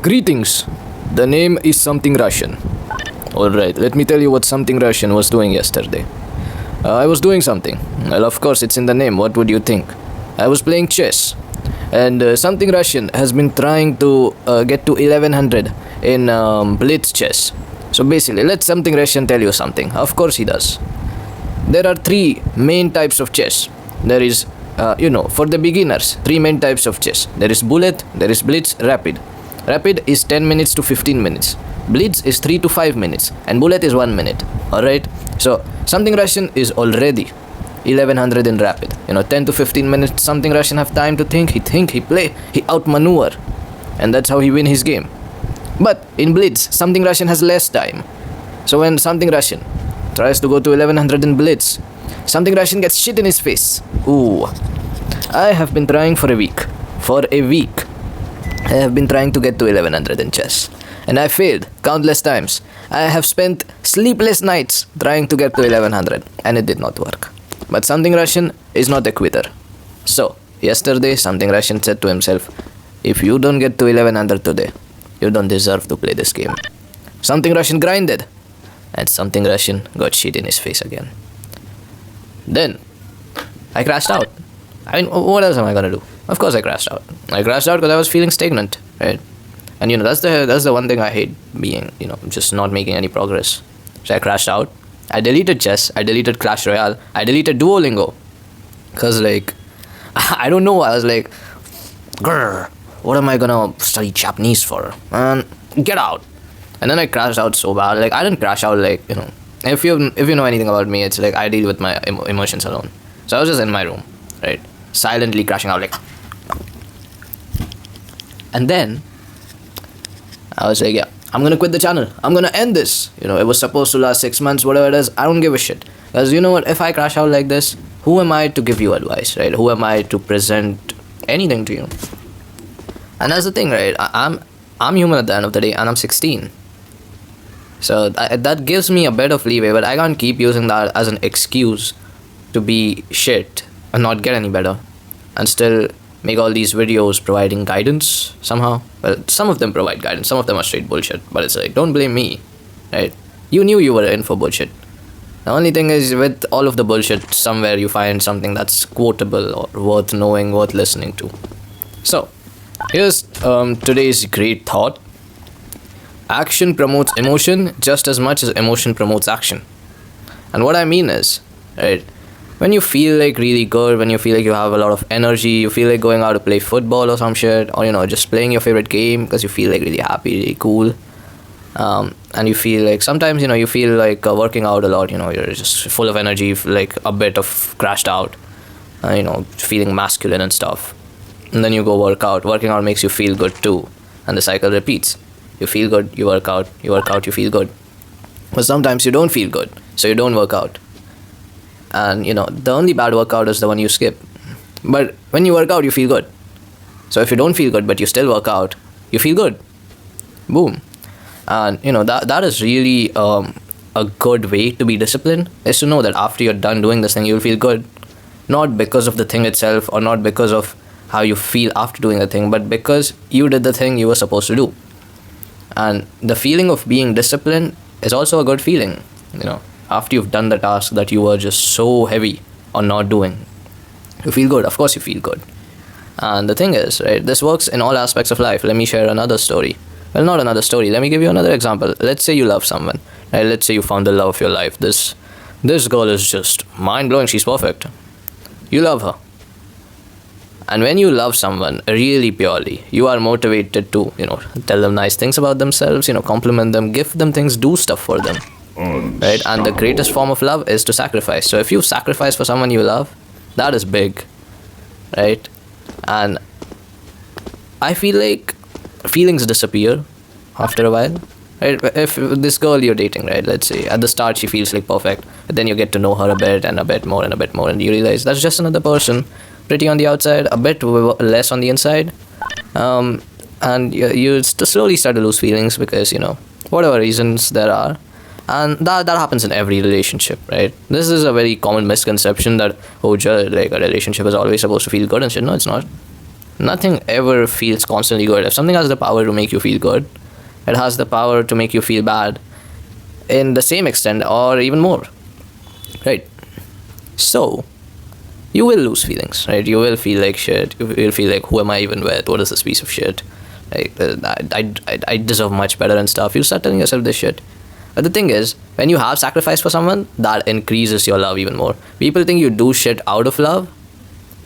Greetings. The name is something Russian. Alright, let me tell you what something Russian was doing yesterday. I was doing something. Well, of course, it's in the name. What would you think? I was playing chess. And something Russian has been trying to get to 1100 in blitz chess. So basically, let something Russian tell you something. Of course he does. There are three main types of chess. There is, for the beginners, three main types of chess. There is bullet, there is blitz, rapid. Rapid is 10 minutes to 15 minutes. Blitz is 3 to 5 minutes. And bullet is 1 minute. Alright? So, something Russian is already 1100 in rapid. 10 to 15 minutes, something Russian have time to think, he play, he outmaneuver. And that's how he win his game. But in blitz, something Russian has less time. So when something Russian tries to go to 1100 in blitz, something Russian gets shit in his face. Ooh. I have been trying for a week. I have been trying to get to 1100 in chess. And I failed countless times. I have spent sleepless nights trying to get to 1100. And it did not work. But something Russian is not a quitter. So, yesterday something Russian said to himself, if you don't get to 1100 today, you don't deserve to play this game. Something Russian grinded. And something Russian got shit in his face again. Then, I crashed out. I mean, what else am I gonna do? Of course I crashed out. I crashed out because I was feeling stagnant, right? And that's the one thing I hate being, just not making any progress. So I crashed out. I deleted chess. I deleted Clash Royale. I deleted Duolingo. Because, I don't know. I was like, grr, what am I gonna study Japanese for? Man, get out. And then I crashed out so bad. I didn't crash out, if you know anything about me, it's I deal with my emotions alone. So I was just in my room, right? Silently crashing out, And then, I was like, yeah, I'm gonna quit the channel. I'm gonna end this. It was supposed to last 6 months, whatever it is. I don't give a shit. Because you know what? If I crash out like this, who am I to give you advice, right? Who am I to present anything to you? And that's the thing, right? I'm human at the end of the day, and I'm 16. So that gives me a bit of leeway, but I can't keep using that as an excuse to be shit and not get any better and still make all these videos providing guidance somehow. Well, some of them provide guidance, some of them are straight bullshit, but it's don't blame me, right? You knew you were in for bullshit. The only thing is, with all of the bullshit, somewhere you find something that's quotable or worth knowing, worth listening to. So, here's today's great thought. Action promotes emotion just as much as emotion promotes action. And what I mean is, right, when you feel really good, when you feel you have a lot of energy, you feel going out to play football or some shit, or just playing your favorite game because you feel really happy, really cool, and you feel sometimes you feel working out a lot, you're just full of energy, a bit of crashed out, feeling masculine and stuff, and then you go working out makes you feel good too, and the cycle repeats. You feel good, you work out, you feel good, but sometimes you don't feel good, so you don't work out. And the only bad workout is the one you skip. But when you work out, you feel good. So if you don't feel good but you still work out, you feel good. Boom. And that is really a good way to be disciplined, is to know that after you're done doing this thing, you'll feel good. Not because of the thing itself, or not because of how you feel after doing the thing, but because you did the thing you were supposed to do. And the feeling of being disciplined is also a good feeling, after you've done the task that you were just so heavy on not doing. You feel good. Of course you feel good. And the thing is, right, this works in all aspects of life. Let me share another story. Well, not another story. Let me give you another example. Let's say you love someone. Right? Let's say you found the love of your life. This girl is just mind-blowing. She's perfect. You love her. And when you love someone really purely, you are motivated to, tell them nice things about themselves, compliment them, give them things, do stuff for them. Right? And the greatest form of love is to sacrifice. So if you sacrifice for someone you love, that is big, right? And I feel feelings disappear after a while, right? If this girl you're dating, right, let's say at the start she feels perfect, but then you get to know her a bit and a bit more and a bit more, and you realize that's just another person, pretty on the outside, a bit less on the inside, and you slowly start to lose feelings because whatever reasons there are. And that happens in every relationship, right? This is a very common misconception that a relationship is always supposed to feel good and shit. No, it's not. Nothing ever feels constantly good. If something has the power to make you feel good, it has the power to make you feel bad in the same extent or even more. Right? So, you will lose feelings, right? You will feel like shit. You will feel like, who am I even with? What is this piece of shit? Like, I deserve much better and stuff. You start telling yourself this shit. But the thing is, when you have sacrifice for someone, that increases your love even more. People think you do shit out of love,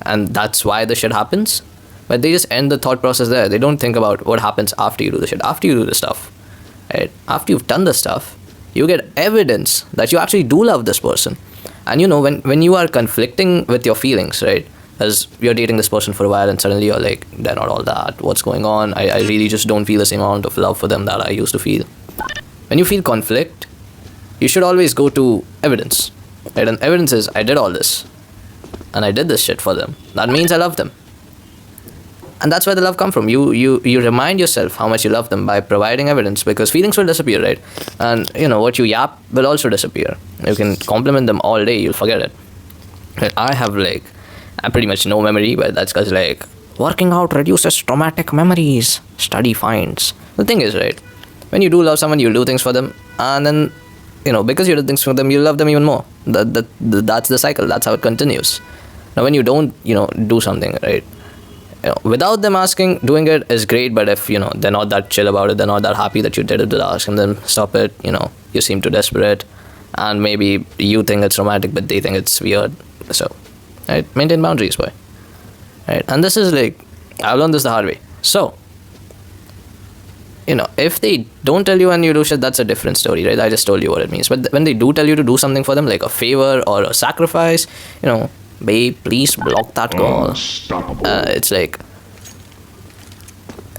and that's why the shit happens. But they just end the thought process there. They don't think about what happens after you do the shit, after you do the stuff. Right? After you've done the stuff, you get evidence that you actually do love this person. And when you are conflicting with your feelings, right? As you're dating this person for a while and suddenly you're like, they're not all that. What's going on? I really just don't feel the same amount of love for them that I used to feel. When you feel conflict, you should always go to evidence. Right? And evidence is, I did all this. And I did this shit for them. That means I love them. And that's where the love comes from. You remind yourself how much you love them by providing evidence, because feelings will disappear, right? And what you yap will also disappear. You can compliment them all day, you'll forget it. Right? I pretty much no memory, but that's because working out reduces traumatic memories. Study finds. The thing is, right, when you do love someone, you'll do things for them, and then because you do things for them, you love them even more. That's the cycle. That's how it continues. Now, when you don't do something, right, without them asking, doing it is great, but if they're not that chill about it, they're not that happy that you did it without asking them, stop it. You seem too desperate, and maybe you think it's romantic, but they think it's weird. So, right, maintain boundaries, boy. Right, and this is I've learned this the hard way. So, if they don't tell you and you do shit, that's a different story, right? I just told you what it means. But when they do tell you to do something for them, like a favor or a sacrifice, babe, please block that girl. It's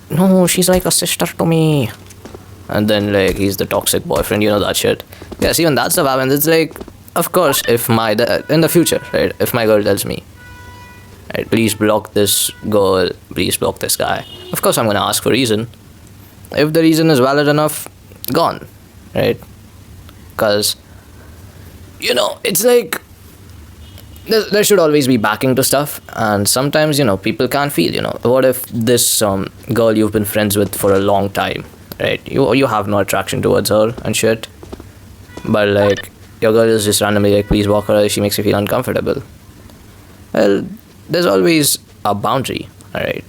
no, she's like a sister to me. And then he's the toxic boyfriend, that shit. Yes, even that stuff happens. It's of course, if in the future, right, if my girl tells me, right, please block this girl, please block this guy, of course I'm gonna ask for a reason. If the reason is valid enough, gone, right? Because it's there should always be backing to stuff, and sometimes people can't feel. What if this girl you've been friends with for a long time, right? You have no attraction towards her and shit, but your girl is just randomly please walk her, she makes you feel uncomfortable. Well, there's always a boundary, alright?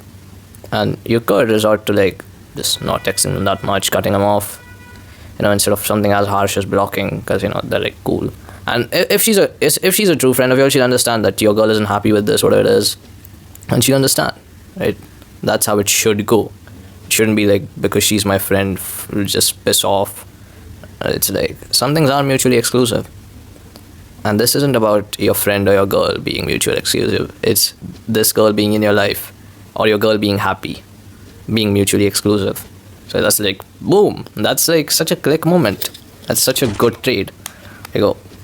And you could resort to just not texting them that much, cutting them off, instead of something as harsh as blocking, because they're cool. And if she's a true friend of yours, she'll understand that your girl isn't happy with this, whatever it is, and she'll understand, right? That's how it should go. It shouldn't be because she's my friend, just piss off. It's some things are mutually exclusive, and this isn't about your friend or your girl being mutually exclusive. It's this girl being in your life, or your girl being happy, being mutually exclusive. So that's boom. That's such a click moment. That's such a good trade.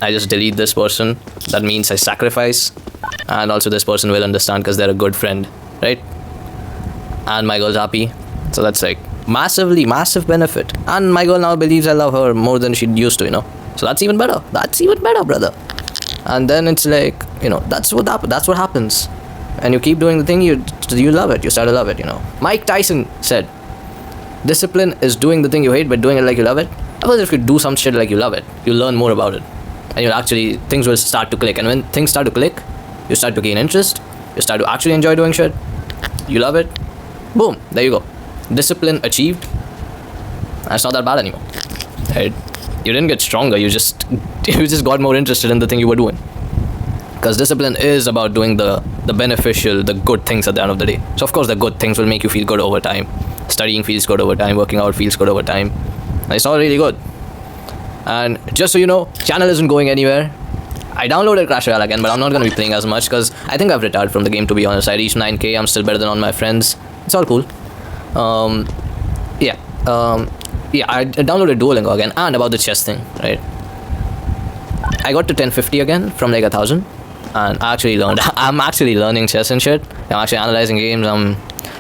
I just delete this person. That means I sacrifice, and also this person will understand because they're a good friend, right? And my girl's happy. So that's massive benefit. And my girl now believes I love her more than she used to, So that's even better. That's even better, brother. And then it's that's what happens. And you keep doing the thing, you love it. You start to love it, Mike Tyson said, discipline is doing the thing you hate, but doing it like you love it. Suppose if you do some shit like you love it, you learn more about it. And things will start to click. And when things start to click, you start to gain interest. You start to actually enjoy doing shit. You love it. Boom, there you go. Discipline achieved. And it's not that bad anymore. Right? You didn't get stronger, you just got more interested in the thing you were doing. Because discipline is about doing the beneficial, the good things at the end of the day. So of course the good things will make you feel good over time. Studying feels good over time, working out feels good over time. And it's all really good. And just so you know, channel isn't going anywhere. I downloaded Clash Royale again, but I'm not going to be playing as much because I think I've retired from the game, to be honest. I reached 9k, I'm still better than all my friends. It's all cool. I downloaded Duolingo again, and about the chess thing, right? I got to 1050 again from 1000, and I actually learned. I'm actually learning chess and shit. I'm actually analyzing games. I'm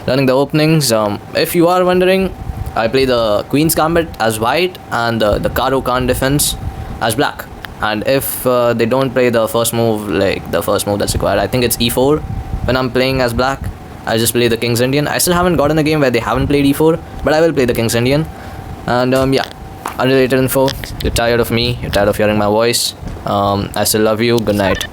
learning the openings. If you are wondering, I play the Queen's Gambit as white and the Caro Khan defense as black. And if they don't play the first move, the first move that's required, I think it's e4 when I'm playing as black. I just play the King's Indian. I still haven't gotten a game where they haven't played e4, but I will play the King's Indian. And yeah, unrelated info. You're tired of me. You're tired of hearing my voice. I still love you. Good night.